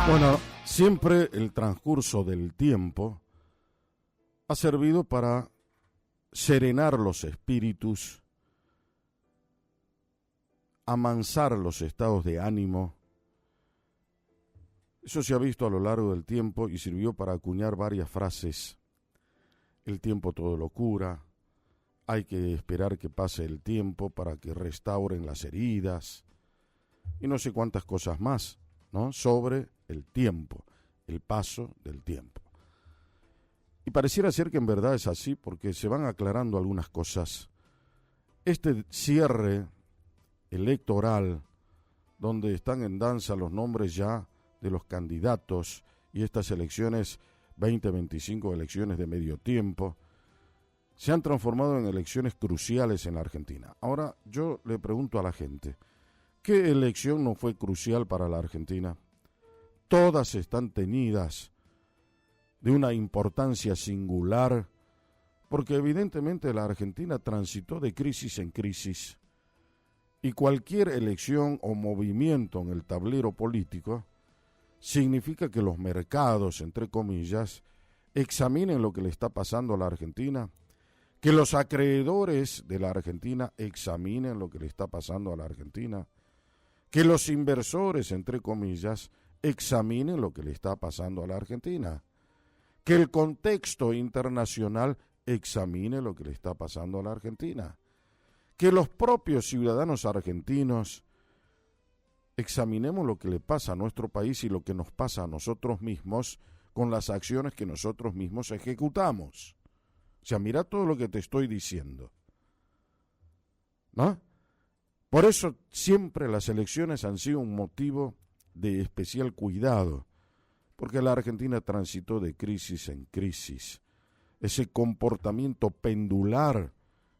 Bueno, siempre el transcurso del tiempo ha servido para serenar los espíritus, amansar los estados de ánimo. Eso se ha visto a lo largo del tiempo y sirvió para acuñar varias frases. El tiempo todo lo cura, hay que esperar que pase el tiempo para que restauren las heridas, y no sé cuántas cosas más, ¿no? Sobre el tiempo, el paso del tiempo. Y pareciera ser que en verdad es así, porque se van aclarando algunas cosas. Este cierre electoral, donde están en danza los nombres ya de los candidatos, y estas elecciones 2025, elecciones de medio tiempo, se han transformado en elecciones cruciales en la Argentina. Ahora yo le pregunto a la gente, ¿qué elección no fue crucial para la Argentina? Todas están tenidas de una importancia singular, porque evidentemente la Argentina transitó de crisis en crisis, y cualquier elección o movimiento en el tablero político significa que los mercados, entre comillas, examinen lo que le está pasando a la Argentina, que los acreedores de la Argentina examinen lo que le está pasando a la Argentina, que los inversores, entre comillas, examinen lo que le está pasando a la Argentina, que el contexto internacional examine lo que le está pasando a la Argentina, que los propios ciudadanos argentinos examinemos lo que le pasa a nuestro país y lo que nos pasa a nosotros mismos con las acciones que nosotros mismos ejecutamos. O sea, mira todo lo que te estoy diciendo, ¿no? Por eso siempre las elecciones han sido un motivo de especial cuidado, porque la Argentina transitó de crisis en crisis. Ese comportamiento pendular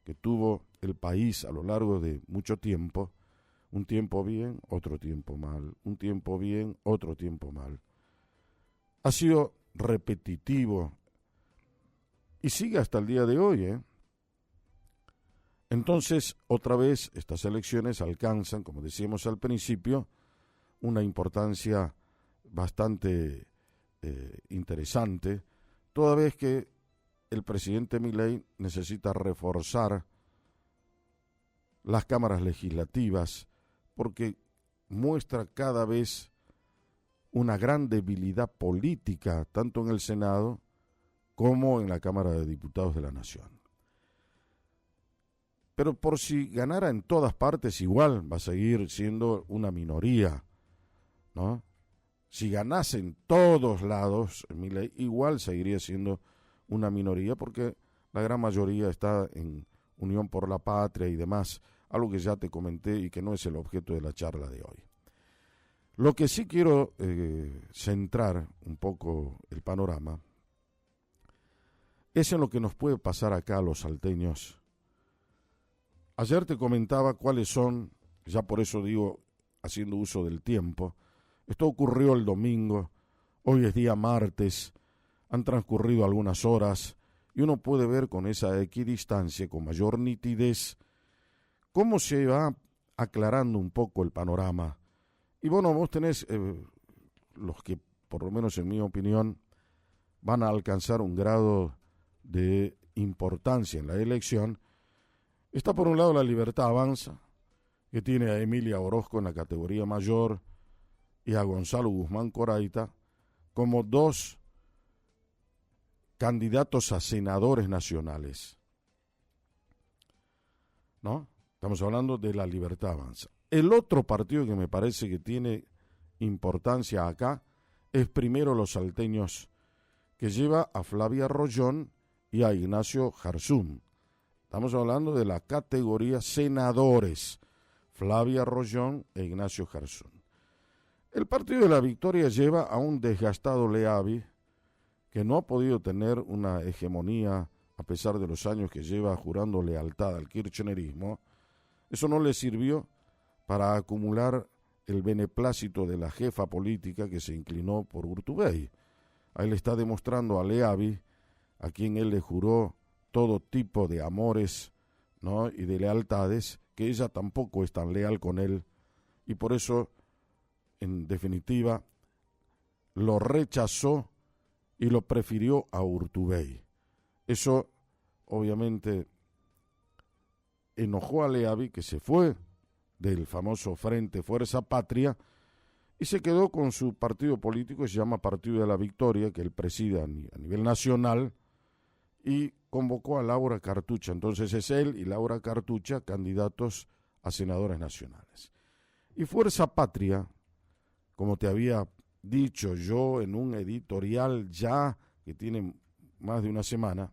que tuvo el país a lo largo de mucho tiempo, un tiempo bien, otro tiempo mal, un tiempo bien, otro tiempo mal, ha sido repetitivo y sigue hasta el día de hoy, ¿eh? Entonces, otra vez, estas elecciones alcanzan, como decíamos al principio, una importancia bastante interesante, toda vez que el presidente Milei necesita reforzar las cámaras legislativas, porque muestra cada vez una gran debilidad política, tanto en el Senado como en la Cámara de Diputados de la Nación. Pero por si ganara en todas partes, igual va a seguir siendo una minoría, ¿no? Si ganase en todos lados, Milei, igual seguiría siendo una minoría, porque la gran mayoría está en Unión por la Patria y demás, algo que ya te comenté y que no es el objeto de la charla de hoy. Lo que sí quiero centrar un poco el panorama es en lo que nos puede pasar acá a los salteños. Ayer te comentaba cuáles son, ya por eso digo, haciendo uso del tiempo. Esto ocurrió el domingo, hoy es día martes, han transcurrido algunas horas y uno puede ver con esa equidistancia, con mayor nitidez, cómo se va aclarando un poco el panorama. Y bueno, vos tenés los que, por lo menos en mi opinión, van a alcanzar un grado de importancia en la elección. Está por un lado La Libertad Avanza, que tiene a Emilia Orozco en la categoría mayor y a Gonzalo Guzmán Coraita como dos candidatos a senadores nacionales, ¿no? Estamos hablando de La Libertad Avanza. El otro partido que me parece que tiene importancia acá es primero Los Salteños, que lleva a Flavia Rollón y a Ignacio Jarzum. Estamos hablando de la categoría senadores, Flavia Rollón e Ignacio Jarzum. El Partido de la Victoria lleva a un desgastado Leavi, que no ha podido tener una hegemonía a pesar de los años que lleva jurando lealtad al kirchnerismo. Eso no le sirvió para acumular el beneplácito de la jefa política que se inclinó por Urtubey. Ahí le está demostrando a Leavi, a quien él le juró todo tipo de amores, ¿no?, y de lealtades, que ella tampoco es tan leal con él, y por eso, en definitiva, lo rechazó y lo prefirió a Urtubey. Eso obviamente enojó a Leavi, que se fue del famoso Frente Fuerza Patria y se quedó con su partido político que se llama Partido de la Victoria, que él preside a nivel nacional, y convocó a Laura Cartucha. Entonces es él y Laura Cartucha candidatos a senadores nacionales. Y Fuerza Patria, como te había dicho yo en un editorial ya que tiene más de una semana,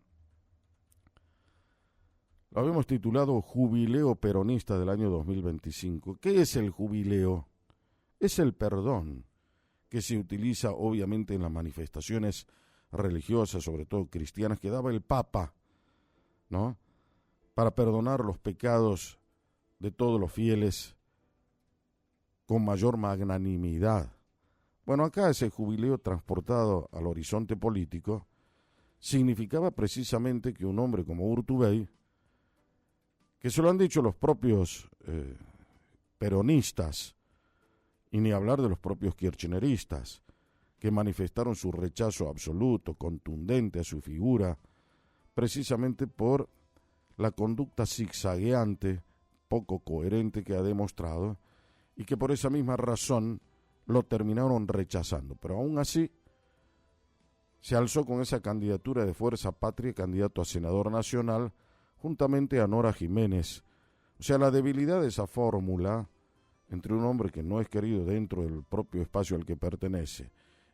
lo habíamos titulado Jubileo Peronista del año 2025. ¿Qué es el jubileo? Es el perdón que se utiliza obviamente en las manifestaciones religiosas, sobre todo cristianas, que daba el Papa, ¿no?, para perdonar los pecados de todos los fieles con mayor magnanimidad. Bueno, acá ese jubileo transportado al horizonte político significaba precisamente que un hombre como Urtubey, que se lo han dicho los propios peronistas, y ni hablar de los propios kirchneristas, que manifestaron su rechazo absoluto, contundente a su figura, precisamente por la conducta zigzagueante, poco coherente que ha demostrado, y que por esa misma razón lo terminaron rechazando. Pero aún así se alzó con esa candidatura de Fuerza Patria, candidato a senador nacional, juntamente a Nora Jiménez. O sea, la debilidad de esa fórmula entre un hombre que no es querido dentro del propio espacio al que pertenece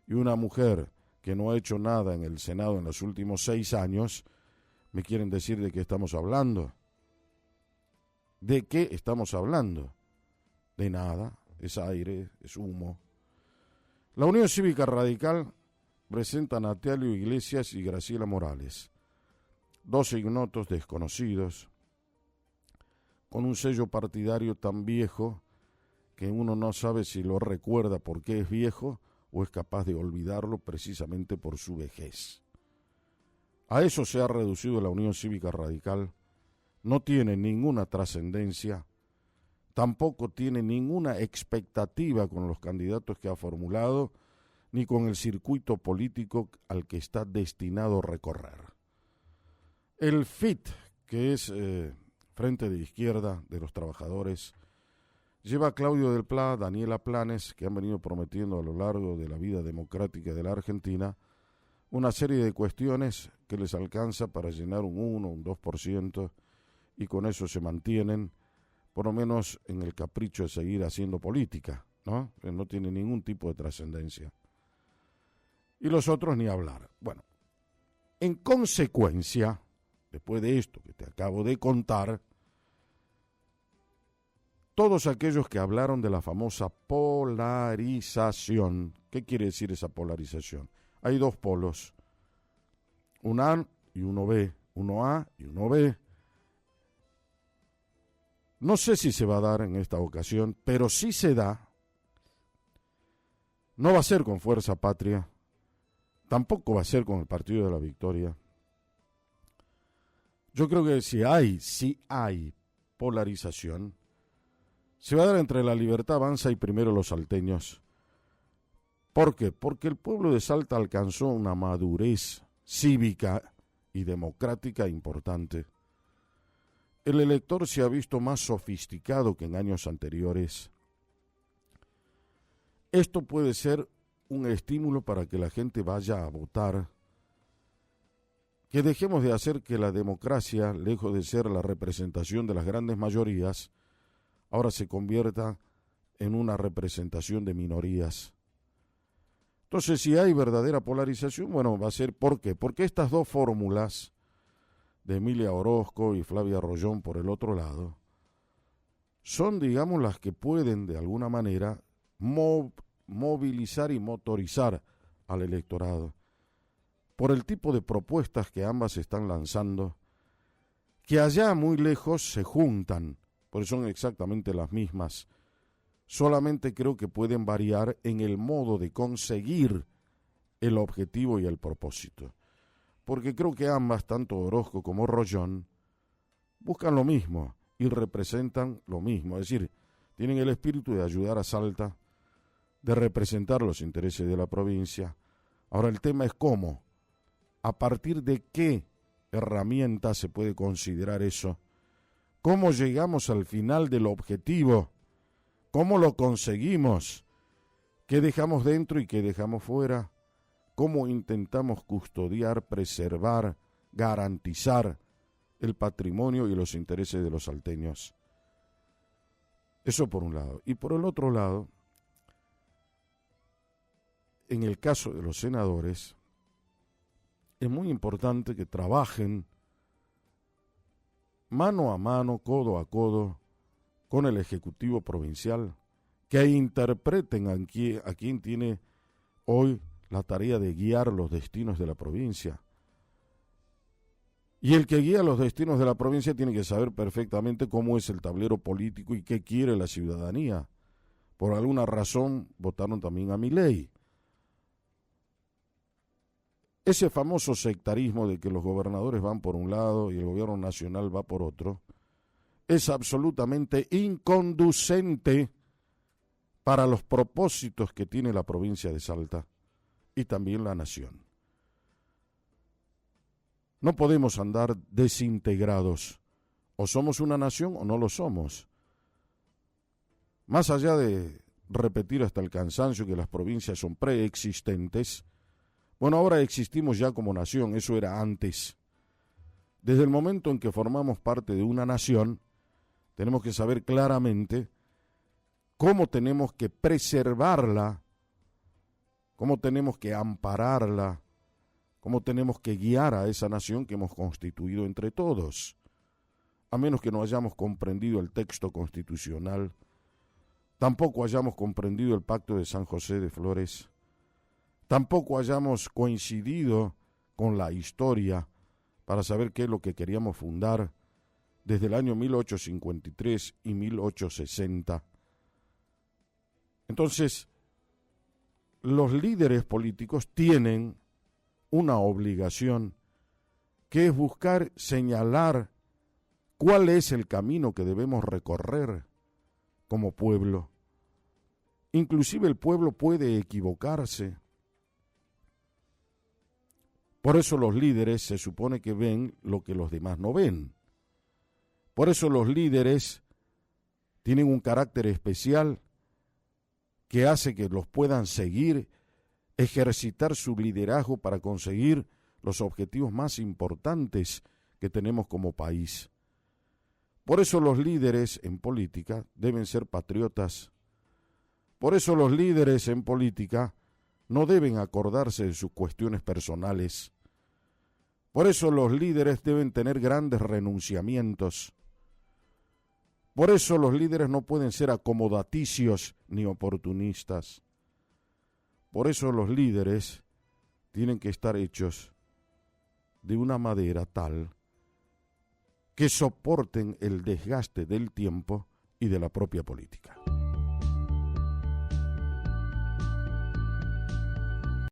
y una mujer que no ha hecho nada en el Senado en los últimos 6 años, ¿me quieren decir de qué estamos hablando? ¿De qué estamos hablando? De nada, es aire, es humo. La Unión Cívica Radical presenta a Natalio Iglesias y Graciela Morales, 2 ignotos desconocidos, con un sello partidario tan viejo que uno no sabe si lo recuerda porque es viejo o es capaz de olvidarlo precisamente por su vejez. A eso se ha reducido la Unión Cívica Radical. No tiene ninguna trascendencia, tampoco tiene ninguna expectativa con los candidatos que ha formulado, ni con el circuito político al que está destinado a recorrer. El FIT, que es Frente de Izquierda de los Trabajadores, lleva a Claudio del Pla, Daniela Planes, que han venido prometiendo a lo largo de la vida democrática de la Argentina una serie de cuestiones que les alcanza para llenar un 1, un 2%, y con eso se mantienen, por lo menos en el capricho de seguir haciendo política, ¿no? Que no tiene ningún tipo de trascendencia. Y los otros ni hablar. Bueno, en consecuencia, después de esto que te acabo de contar, todos aquellos que hablaron de la famosa polarización. ¿Qué quiere decir esa polarización? Hay 2 polos, un A y uno B, uno A y uno B. No sé si se va a dar en esta ocasión, pero si se da, no va a ser con Fuerza Patria, tampoco va a ser con el Partido de la Victoria. Yo creo que si hay polarización, se va a dar entre La Libertad Avanza y Primero los Salteños. ¿Por qué? Porque el pueblo de Salta alcanzó una madurez cívica y democrática importante. El elector se ha visto más sofisticado que en años anteriores. Esto puede ser un estímulo para que la gente vaya a votar. Que dejemos de hacer que la democracia, lejos de ser la representación de las grandes mayorías, ahora se convierta en una representación de minorías. Entonces, si hay verdadera polarización, bueno, va a ser ¿por qué? Porque estas 2 fórmulas, de Emilia Orozco y Flavia Rollón por el otro lado, son, digamos, las que pueden de alguna manera movilizar y motorizar al electorado, por el tipo de propuestas que ambas están lanzando, que allá muy lejos se juntan, porque son exactamente las mismas. Solamente creo que pueden variar en el modo de conseguir el objetivo y el propósito. Porque creo que ambas, tanto Orozco como Rollón, buscan lo mismo y representan lo mismo. Es decir, tienen el espíritu de ayudar a Salta, de representar los intereses de la provincia. Ahora el tema es cómo, a partir de qué herramienta se puede considerar eso, cómo llegamos al final del objetivo, cómo lo conseguimos, qué dejamos dentro y qué dejamos fuera, cómo intentamos custodiar, preservar, garantizar el patrimonio y los intereses de los salteños. Eso por un lado. Y por el otro lado, en el caso de los senadores, es muy importante que trabajen mano a mano, codo a codo, con el Ejecutivo Provincial, que interpreten a quien tiene hoy la tarea de guiar los destinos de la provincia. Y el que guía los destinos de la provincia tiene que saber perfectamente cómo es el tablero político y qué quiere la ciudadanía. Por alguna razón votaron también a Milei. Ese famoso sectarismo de que los gobernadores van por un lado y el gobierno nacional va por otro, es absolutamente inconducente para los propósitos que tiene la provincia de Salta y también la nación. No podemos andar desintegrados. O somos una nación o no lo somos. Más allá de repetir hasta el cansancio que las provincias son preexistentes, bueno, ahora existimos ya como nación, eso era antes. Desde el momento en que formamos parte de una nación, tenemos que saber claramente cómo tenemos que preservarla, cómo tenemos que ampararla, cómo tenemos que guiar a esa nación que hemos constituido entre todos. A menos que no hayamos comprendido el texto constitucional, tampoco hayamos comprendido el Pacto de San José de Flores, tampoco hayamos coincidido con la historia para saber qué es lo que queríamos fundar desde el año 1853 y 1860. Entonces, los líderes políticos tienen una obligación que es buscar señalar cuál es el camino que debemos recorrer como pueblo. Inclusive el pueblo puede equivocarse. Por eso los líderes se supone que ven lo que los demás no ven. Por eso los líderes tienen un carácter especial que hace que los puedan seguir, ejercitar su liderazgo para conseguir los objetivos más importantes que tenemos como país. Por eso los líderes en política deben ser patriotas. Por eso los líderes en política no deben acordarse de sus cuestiones personales. Por eso los líderes deben tener grandes renunciamientos. Por eso los líderes no pueden ser acomodaticios ni oportunistas. Por eso los líderes tienen que estar hechos de una madera tal que soporten el desgaste del tiempo y de la propia política.